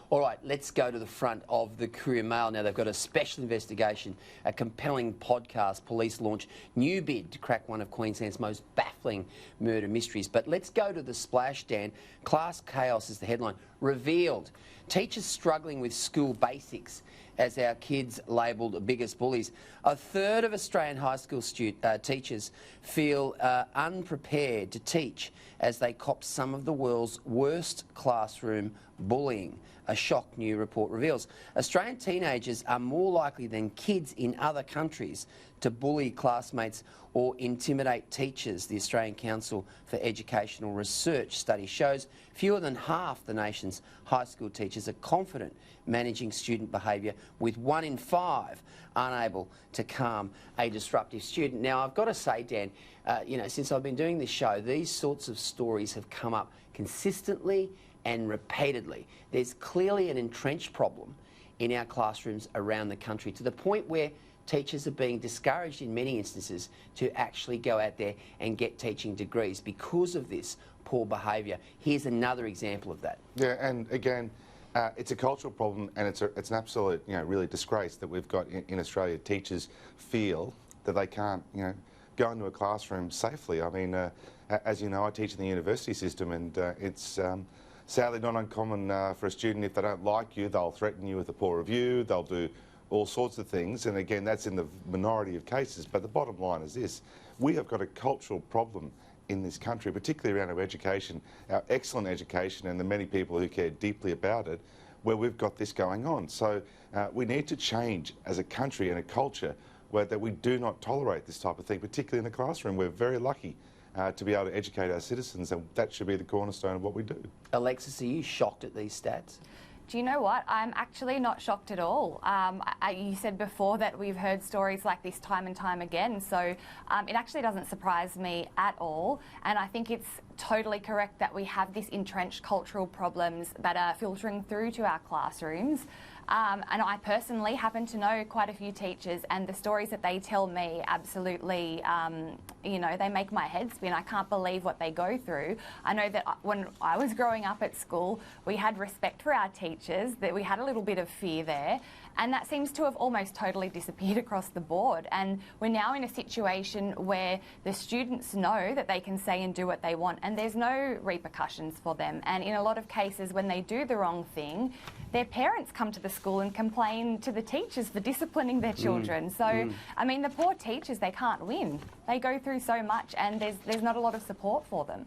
All right, let's go to the front of the Courier Mail now. They've got a special investigation, a compelling podcast. Police launch new bid to crack one of Queensland's most baffling murder mysteries. But let's go to the splash, Dan. Class chaos is the headline. Revealed. Teachers struggling with school basics as our kids labelled biggest bullies. A third of Australian high school teachers feel unprepared to teach as they cop some of the world's worst classroom bullying. A shock new report reveals. Australian teenagers are more likely than kids in other countries to bully classmates or intimidate teachers. The Australian Council for Educational Research study shows fewer than half the nation's high school teachers are confident managing student behaviour, with 1 in 5 unable to calm a disruptive student. Now, I've got to say, Dan, since I've been doing this show, these sorts of stories have come up consistently and repeatedly. There's clearly an entrenched problem in our classrooms around the country, to the point where teachers are being discouraged in many instances to actually go out there and get teaching degrees because of this poor behaviour. Here's another example of that. Yeah, and again, it's a cultural problem, and it's an absolute, really disgrace that we've got in Australia. Teachers feel that they can't, go into a classroom safely. I mean, as you know, I teach in the university system, and it's sadly not uncommon for a student, if they don't like you, they'll threaten you with a poor review, they'll do all sorts of things, and again, that's in the minority of cases. But the bottom line is this: we have got a cultural problem in this country, particularly around our education, our excellent education, and the many people who care deeply about it, where we've got this going on. So we need to change as a country and a culture that we do not tolerate this type of thing, particularly in the classroom. We're very lucky to be able to educate our citizens, and that should be the cornerstone of what we do. Alexis, are you shocked at these stats? Do you know what? I'm actually not shocked at all. You said before that we've heard stories like this time and time again, so it actually doesn't surprise me at all. And I think it's totally correct that we have this entrenched cultural problems that are filtering through to our classrooms. And I personally happen to know quite a few teachers, and the stories that they tell me absolutely, they make my head spin. I can't believe what they go through. I know that when I was growing up at school, we had respect for our teachers, that we had a little bit of fear there, and that seems to have almost totally disappeared across the board. And we're now in a situation where the students know that they can say and do what they want, and there's no repercussions for them. And in a lot of cases, when they do the wrong thing, their parents come to the school and complain to the teachers for disciplining their children. I mean, the poor teachers, they can't win. They go through so much, and there's not a lot of support for them.